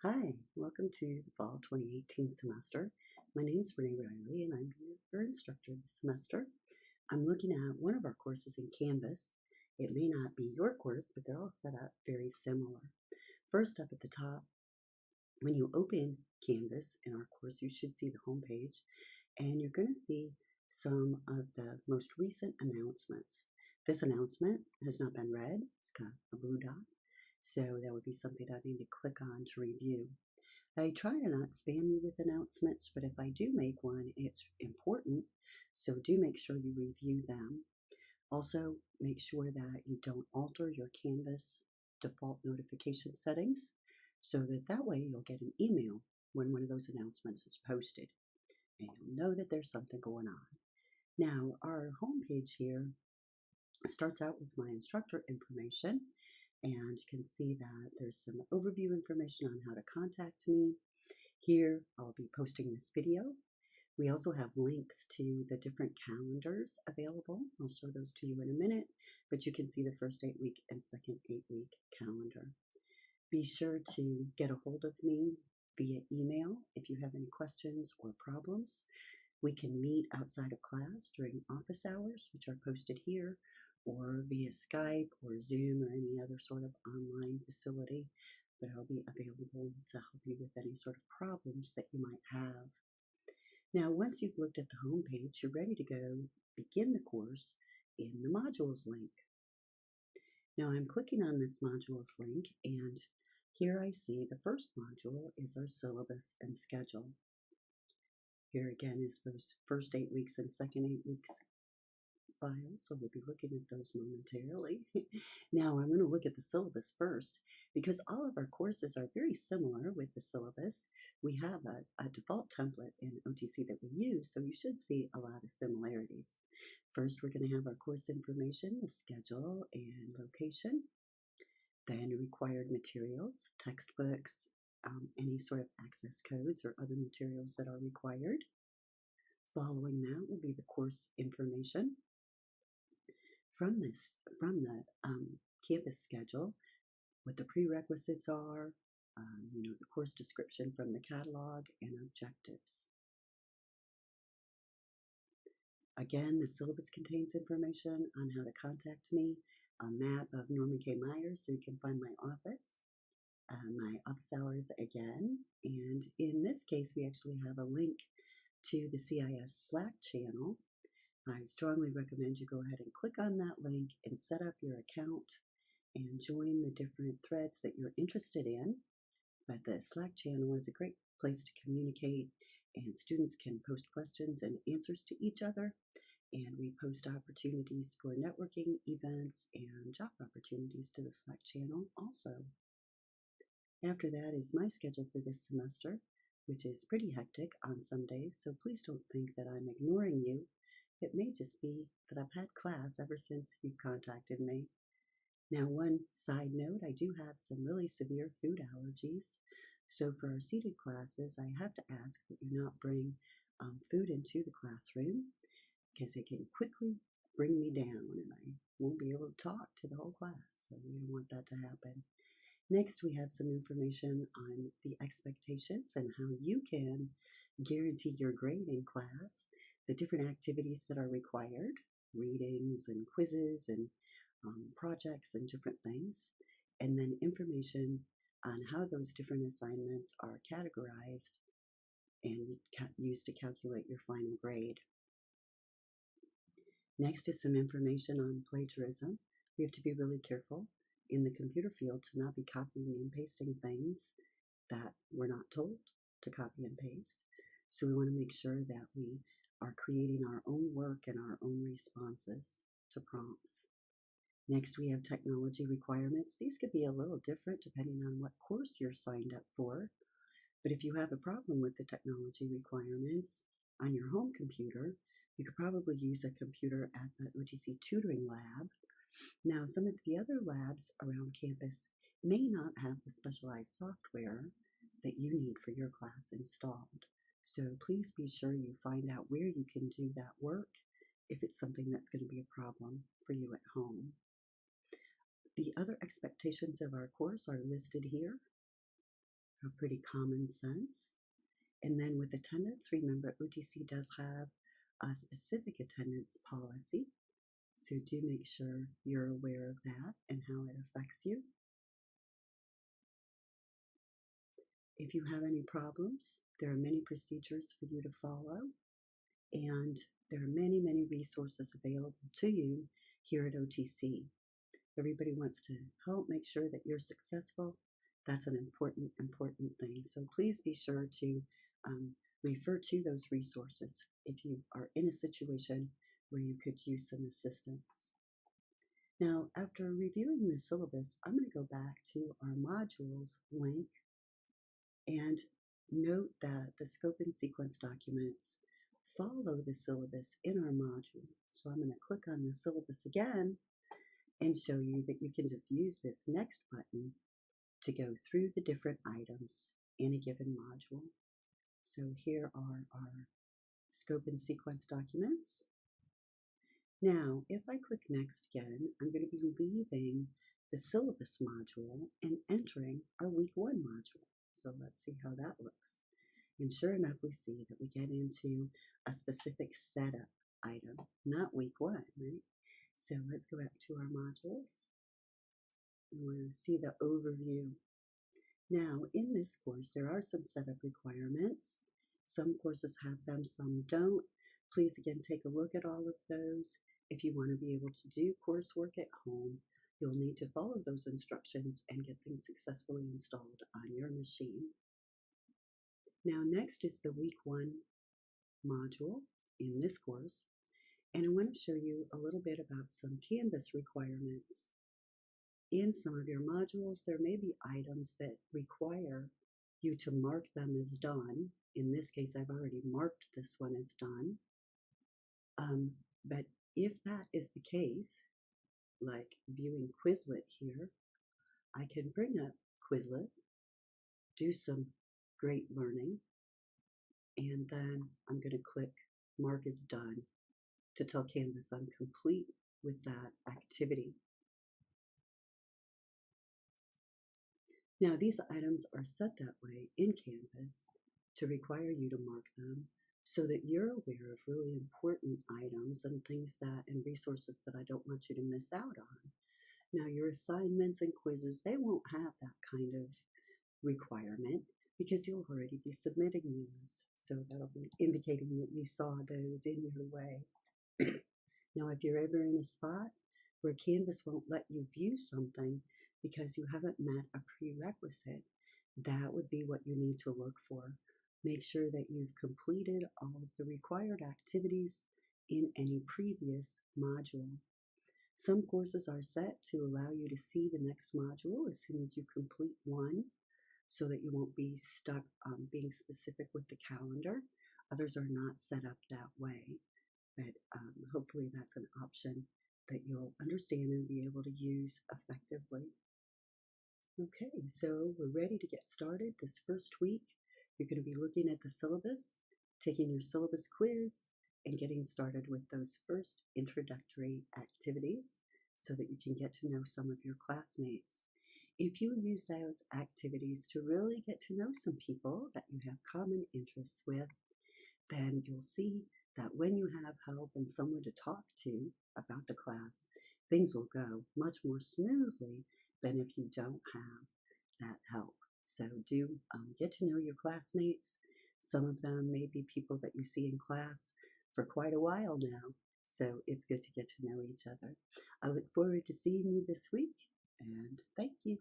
Hi, welcome to the fall 2018 semester. My name is Renee Riley and I'm your instructor this semester. I'm looking at one of our courses in Canvas. It may not be your course, but they're all set up very similar. First up at the top, when you open Canvas in our course, you should see the home page and you're going to see some of the most recent announcements. This announcement has not been read. It's got a blue dot. So that would be something I need to click on to review. I try to not spam you with announcements, but if I do make one, it's important. So do make sure you review them. Also, make sure that you don't alter your Canvas default notification settings so that way you'll get an email when one of those announcements is posted and you'll know that there's something going on. Now, our homepage here starts out with my instructor information, and you can see that there's some overview information on how to contact me. Here I'll be posting this video. We also have links to the different calendars available. I'll show those to you in a minute, but you can see the first 8-week and second 8-week calendar. Be sure to get a hold of me via email if you have any questions or problems. We can meet outside of class during office hours, which are posted here, or via Skype or Zoom or any other sort of online facility, but I'll be available to help you with any sort of problems that you might have. Now, once you've looked at the home page, you're ready to go begin the course in the modules link. Now, I'm clicking on this modules link, and here I see the first module is our syllabus and schedule. Here again is those first 8 weeks and second 8 weeks files, so we'll be looking at those momentarily. Now I'm going to look at the syllabus first because all of our courses are very similar with the syllabus. We have a default template in OTC that we use, so you should see a lot of similarities. First, we're going to have our course information, the schedule and location, then required materials, textbooks, any sort of access codes or other materials that are required. Following that will be the course information. From the campus schedule, what the prerequisites are, the course description from the catalog, and objectives. Again, the syllabus contains information on how to contact me, a map of Norman K. Myers so you can find my office hours again, and in this case we actually have a link to the CIS Slack channel. I strongly recommend you go ahead and click on that link and set up your account and join the different threads that you're interested in. But the Slack channel is a great place to communicate, and students can post questions and answers to each other, and we post opportunities for networking events and job opportunities to the Slack channel also. After that is my schedule for this semester, which is pretty hectic on some days, so please don't think that I'm ignoring you. It may just be that I've had class ever since you've contacted me. Now, one side note, I do have some really severe food allergies. So for our seated classes, I have to ask that you not bring food into the classroom because it can quickly bring me down and I won't be able to talk to the whole class. So we don't want that to happen. Next, we have some information on the expectations and how you can guarantee your grade in class, the different activities that are required, readings and quizzes and projects and different things, and then information on how those different assignments are categorized and used to calculate your final grade. Next is some information on plagiarism. We have to be really careful in the computer field to not be copying and pasting things that we're not told to copy and paste. So we want to make sure that we are creating our own work and our own responses to prompts. Next, we have technology requirements. These could be a little different depending on what course you're signed up for. But if you have a problem with the technology requirements on your home computer, you could probably use a computer at the OTC tutoring lab. Now, some of the other labs around campus may not have the specialized software that you need for your class installed. So please be sure you find out where you can do that work if it's something that's going to be a problem for you at home. The other expectations of our course are listed here. are pretty common sense. And then with attendance, remember OTC does have a specific attendance policy, so do make sure you're aware of that and how it affects you. If you have any problems, there are many procedures for you to follow, and there are many, many resources available to you here at OTC. Everybody wants to help make sure that you're successful. That's an important thing. So please be sure to refer to those resources if you are in a situation where you could use some assistance. Now, after reviewing the syllabus, I'm going to go back to our modules link and note that the scope and sequence documents follow the syllabus in our module. So I'm going to click on the syllabus again and show you that you can just use this next button to go through the different items in a given module. So here are our scope and sequence documents. Now, if I click next again, I'm going to be leaving the syllabus module and entering our week 1 module. So let's see how that looks. And sure enough, we see that we get into a specific setup item, not week 1, right? So let's go back to our modules. And we're going to see the overview. Now, in this course, there are some setup requirements. Some courses have them, some don't. Please, again, take a look at all of those. If you want to be able to do coursework at home, you'll need to follow those instructions and get things successfully installed on your machine. Now, next is the week 1 module in this course, and I want to show you a little bit about some Canvas requirements. In some of your modules, there may be items that require you to mark them as done. In this case, I've already marked this one as done. But if that is the case, like viewing Quizlet here, I can bring up Quizlet, do some great learning, and then I'm going to click Mark as Done to tell Canvas I'm complete with that activity. Now, these items are set that way in Canvas to require you to mark them so that you're aware of really important items and things that and resources that I don't want you to miss out on. Now, your assignments and quizzes, they won't have that kind of requirement because you'll already be submitting those. So that'll be indicating that you saw those in your way. Now, if you're ever in a spot where Canvas won't let you view something because you haven't met a prerequisite, that would be what you need to look for. Make sure that you've completed all of the required activities in any previous module. Some courses are set to allow you to see the next module as soon as you complete one, so that you won't be stuck being specific with the calendar. Others are not set up that way, but hopefully that's an option that you'll understand and be able to use effectively. Okay, so we're ready to get started. This first week, you're going to be looking at the syllabus, taking your syllabus quiz, and getting started with those first introductory activities so that you can get to know some of your classmates. If you use those activities to really get to know some people that you have common interests with, then you'll see that when you have help and someone to talk to about the class, things will go much more smoothly than if you don't have that help. So do get to know your classmates. Some of them may be people that you see in class for quite a while now, so it's good to get to know each other. I look forward to seeing you this week, and thank you.